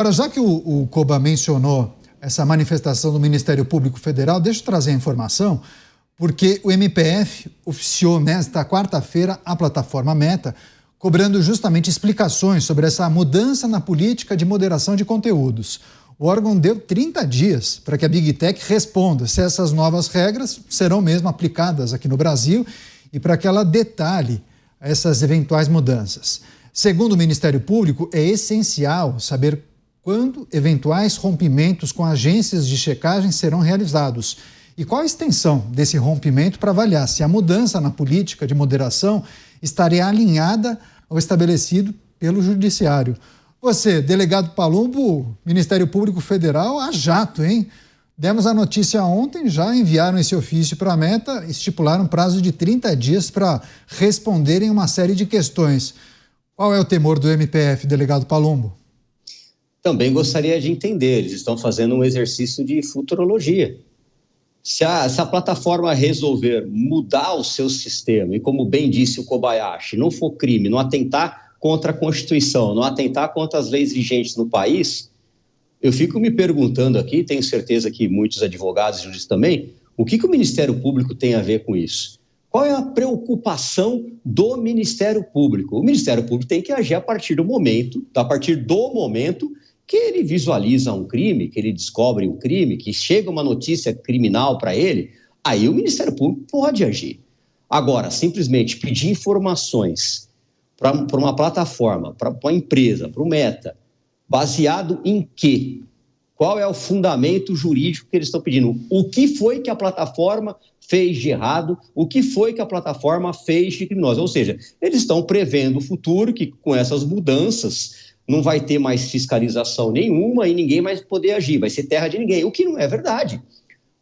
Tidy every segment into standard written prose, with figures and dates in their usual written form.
Agora, já que o Koba mencionou essa manifestação do Ministério Público Federal, deixa eu trazer a informação, porque o MPF oficiou nesta quarta-feira a plataforma Meta, cobrando justamente explicações sobre essa mudança na política de moderação de conteúdos. O órgão deu 30 dias para que a Big Tech responda se essas novas regras serão mesmo aplicadas aqui no Brasil e para que ela detalhe essas eventuais mudanças. Segundo o Ministério Público, é essencial saber quando eventuais rompimentos com agências de checagem serão realizados e qual a extensão desse rompimento para avaliar se a mudança na política de moderação estaria alinhada ao estabelecido pelo Judiciário. Você, delegado Palumbo, Ministério Público Federal, a jato, hein? Demos a notícia ontem, já enviaram esse ofício para a Meta, estipularam um prazo de 30 dias para responderem uma série de questões. Qual é o temor do MPF, delegado Palumbo? Também gostaria de entender, eles estão fazendo um exercício de futurologia. Se a plataforma resolver mudar o seu sistema, e como bem disse o Kobayashi, não for crime, não atentar contra a Constituição, não atentar contra as leis vigentes no país, eu fico me perguntando aqui, tenho certeza que muitos advogados e juízes também, o que o Ministério Público tem a ver com isso? Qual é a preocupação do Ministério Público? O Ministério Público tem que agir a partir do momento que ele visualiza um crime, que ele descobre um crime, que chega uma notícia criminal para ele, aí o Ministério Público pode agir. Agora, simplesmente pedir informações para uma plataforma, para uma empresa, para o Meta, baseado em quê? Qual é o fundamento jurídico que eles estão pedindo? O que foi que a plataforma fez de errado? O que foi que a plataforma fez de criminoso? Ou seja, eles estão prevendo o futuro que com essas mudanças não vai ter mais fiscalização nenhuma e ninguém mais poder agir, vai ser terra de ninguém, o que não é verdade.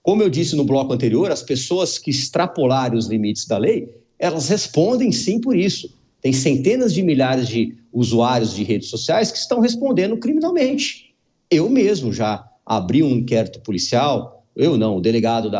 Como eu disse no bloco anterior, as pessoas que extrapolarem os limites da lei, elas respondem sim por isso. Tem centenas de milhares de usuários de redes sociais que estão respondendo criminalmente. Eu mesmo já abri um inquérito policial, o delegado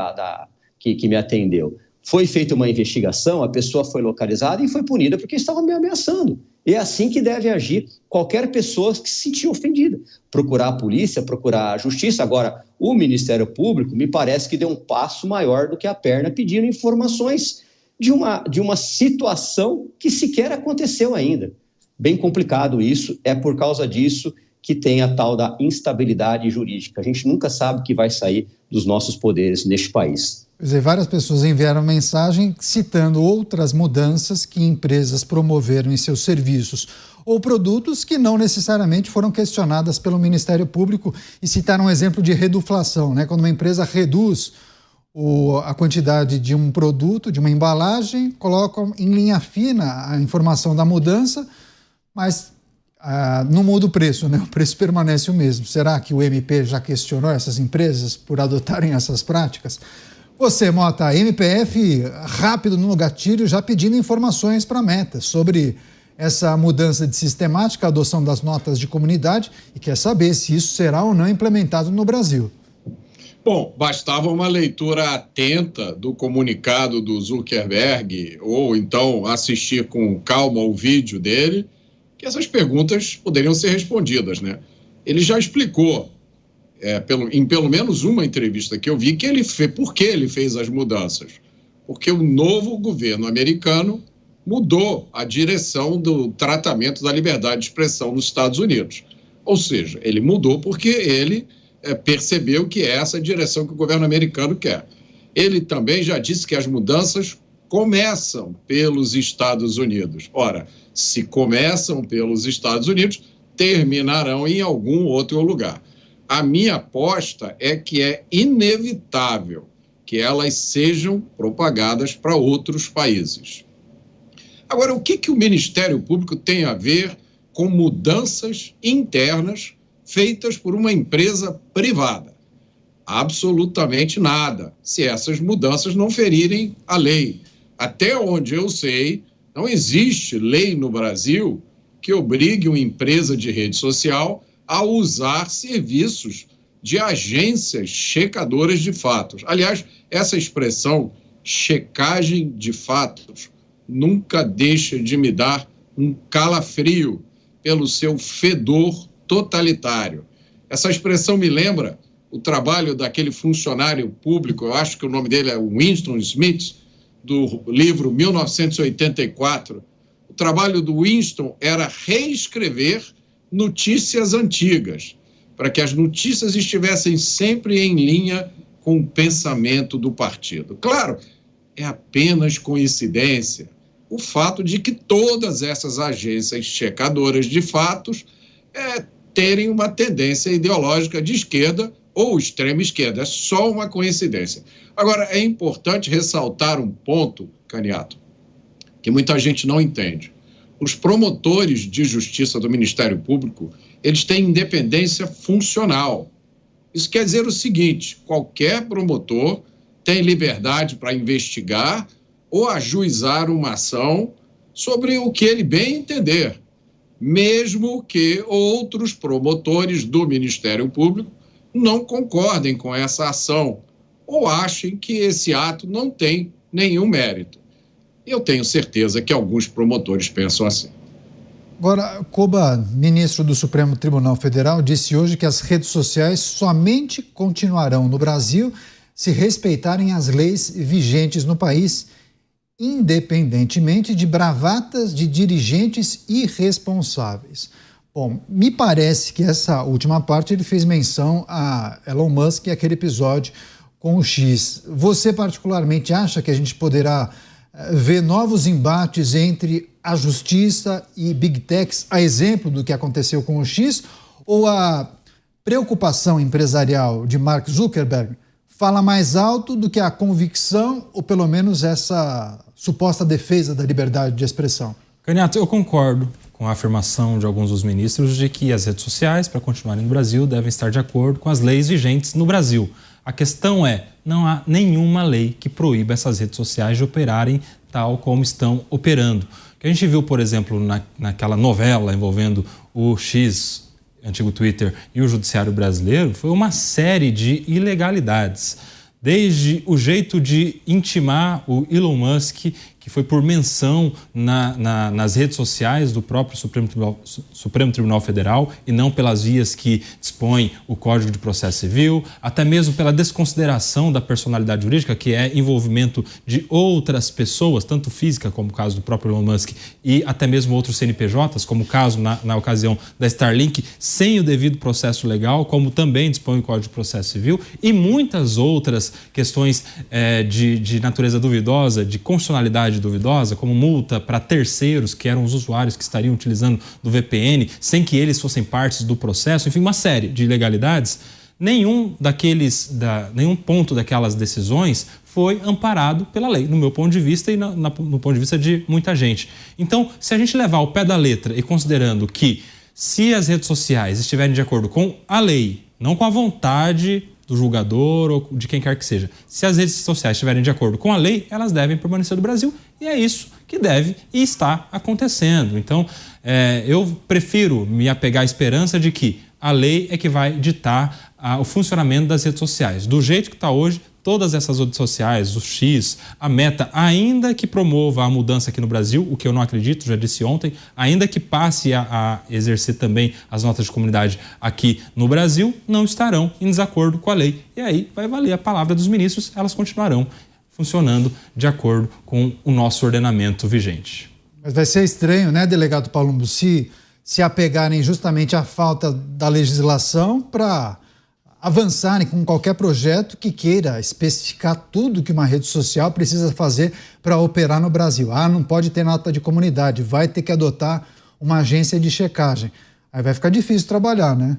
que me atendeu. Foi feita uma investigação, a pessoa foi localizada e foi punida porque estava me ameaçando. E é assim que deve agir qualquer pessoa que se sentir ofendida. Procurar a polícia, procurar a justiça. Agora, o Ministério Público me parece que deu um passo maior do que a perna pedindo informações de uma situação que sequer aconteceu ainda. Bem complicado isso, é por causa disso que tem a tal da instabilidade jurídica. A gente nunca sabe o que vai sair dos nossos poderes neste país. Quer dizer, várias pessoas enviaram mensagem citando outras mudanças que empresas promoveram em seus serviços ou produtos que não necessariamente foram questionadas pelo Ministério Público e citaram um exemplo de reduflação, né? Quando uma empresa reduz a quantidade de um produto, de uma embalagem, colocam em linha fina a informação da mudança, mas não muda o preço, né? O preço permanece o mesmo. Será que o MP já questionou essas empresas por adotarem essas práticas? Você, Mota, MPF rápido no gatilho, já pedindo informações para a Meta sobre essa mudança de sistemática, a adoção das notas de comunidade e quer saber se isso será ou não implementado no Brasil. Bom, bastava uma leitura atenta do comunicado do Zuckerberg ou então assistir com calma o vídeo dele, que essas perguntas poderiam ser respondidas, né? Ele já explicou, em pelo menos uma entrevista que eu vi, por que ele fez as mudanças. Porque o novo governo americano mudou a direção do tratamento da liberdade de expressão nos Estados Unidos. Ou seja, ele mudou porque ele percebeu que é essa a direção que o governo americano quer. Ele também já disse que as mudanças começam pelos Estados Unidos. Ora, se começam pelos Estados Unidos, terminarão em algum outro lugar. A minha aposta é que é inevitável que elas sejam propagadas para outros países. Agora, o que o Ministério Público tem a ver com mudanças internas feitas por uma empresa privada? Absolutamente nada, se essas mudanças não ferirem a lei. Até onde eu sei, não existe lei no Brasil que obrigue uma empresa de rede social a usar serviços de agências checadoras de fatos. Aliás, essa expressão, checagem de fatos, nunca deixa de me dar um calafrio pelo seu fedor totalitário. Essa expressão me lembra o trabalho daquele funcionário público, eu acho que o nome dele é Winston Smith, do livro 1984. O trabalho do Winston era reescrever notícias antigas, para que as notícias estivessem sempre em linha com o pensamento do partido. Claro, é apenas coincidência o fato de que todas essas agências checadoras de fatos terem uma tendência ideológica de esquerda ou extrema esquerda. É só uma coincidência. Agora, é importante ressaltar um ponto, Caniato, que muita gente não entende. Os promotores de justiça do Ministério Público, eles têm independência funcional. Isso quer dizer o seguinte: qualquer promotor tem liberdade para investigar ou ajuizar uma ação sobre o que ele bem entender, mesmo que outros promotores do Ministério Público não concordem com essa ação ou achem que esse ato não tem nenhum mérito. Eu tenho certeza que alguns promotores pensam assim. Agora, Koba, ministro do Supremo Tribunal Federal, disse hoje que as redes sociais somente continuarão no Brasil se respeitarem as leis vigentes no país, independentemente de bravatas de dirigentes irresponsáveis. Bom, me parece que essa última parte ele fez menção a Elon Musk e aquele episódio com o X. Você particularmente acha que a gente poderá ver novos embates entre a justiça e Big Techs, a exemplo do que aconteceu com o X, ou a preocupação empresarial de Mark Zuckerberg fala mais alto do que a convicção, ou pelo menos essa suposta defesa da liberdade de expressão? Caniato, eu concordo com a afirmação de alguns dos ministros de que as redes sociais, para continuarem no Brasil, devem estar de acordo com as leis vigentes no Brasil. A questão é, não há nenhuma lei que proíba essas redes sociais de operarem tal como estão operando. O que a gente viu, por exemplo, naquela novela envolvendo o X, antigo Twitter, e o judiciário brasileiro, foi uma série de ilegalidades. Desde o jeito de intimar o Elon Musk, que foi por menção nas redes sociais do próprio Supremo Tribunal Federal e não pelas vias que dispõe o Código de Processo Civil, até mesmo pela desconsideração da personalidade jurídica, que é envolvimento de outras pessoas, tanto física, como o caso do próprio Elon Musk, e até mesmo outros CNPJs, como o caso na ocasião da Starlink, sem o devido processo legal, como também dispõe o Código de Processo Civil, e muitas outras questões de natureza duvidosa, de constitucionalidade duvidosa, como multa para terceiros, que eram os usuários que estariam utilizando do VPN, sem que eles fossem partes do processo, enfim, uma série de ilegalidades. Nenhum ponto daquelas decisões foi amparado pela lei, no meu ponto de vista e no ponto de vista de muita gente. Então, se a gente levar ao pé da letra e considerando que se as redes sociais estiverem de acordo com a lei, não com a vontade do julgador ou de quem quer que seja, se as redes sociais estiverem de acordo com a lei, elas devem permanecer no Brasil e é isso que deve e está acontecendo. Então, eu prefiro me apegar à esperança de que a lei é que vai ditar o funcionamento das redes sociais. Do jeito que está hoje, todas essas redes sociais, o X, a Meta, ainda que promova a mudança aqui no Brasil, o que eu não acredito, já disse ontem, ainda que passe a exercer também as notas de comunidade aqui no Brasil, não estarão em desacordo com a lei. E aí vai valer a palavra dos ministros, elas continuarão funcionando de acordo com o nosso ordenamento vigente. Mas vai ser estranho, né, delegado Palumbo, se apegarem justamente à falta da legislação para avançarem com qualquer projeto que queira especificar tudo que uma rede social precisa fazer para operar no Brasil. Não pode ter nota de comunidade, vai ter que adotar uma agência de checagem. Aí vai ficar difícil trabalhar, né?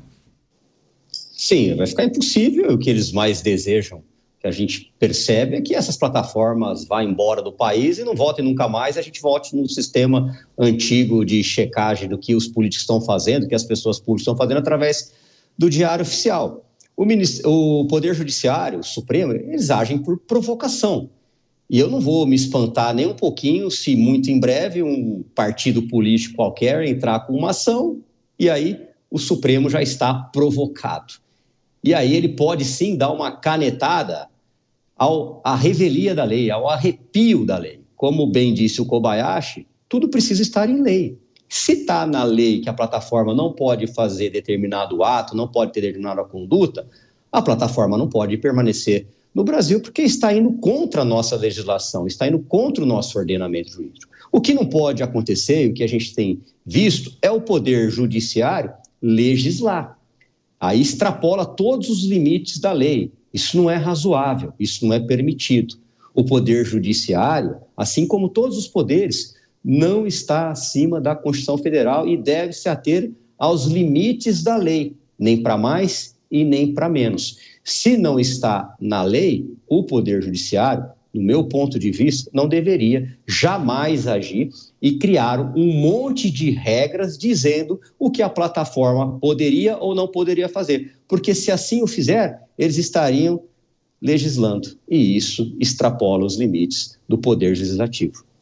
Sim, vai ficar impossível. O que eles mais desejam, que a gente percebe, é que essas plataformas vá embora do país e não voltem nunca mais, a gente volte no sistema antigo de checagem do que os políticos estão fazendo, que as pessoas públicas estão fazendo através do Diário Oficial. O Poder Judiciário, o Supremo, eles agem por provocação. E eu não vou me espantar nem um pouquinho se muito em breve um partido político qualquer entrar com uma ação e aí o Supremo já está provocado. E aí ele pode sim dar uma canetada à revelia da lei, ao arrepio da lei. Como bem disse o Kobayashi, tudo precisa estar em lei. Se está na lei que a plataforma não pode fazer determinado ato, não pode ter determinada conduta, a plataforma não pode permanecer no Brasil porque está indo contra a nossa legislação, está indo contra o nosso ordenamento jurídico. O que não pode acontecer, o que a gente tem visto, é o Poder Judiciário legislar. Aí extrapola todos os limites da lei. Isso não é razoável, isso não é permitido. O Poder Judiciário, assim como todos os poderes, não está acima da Constituição Federal e deve se ater aos limites da lei, nem para mais e nem para menos. Se não está na lei, o Poder Judiciário, no meu ponto de vista, não deveria jamais agir e criar um monte de regras dizendo o que a plataforma poderia ou não poderia fazer. Porque se assim o fizer, eles estariam legislando, e isso extrapola os limites do Poder Legislativo.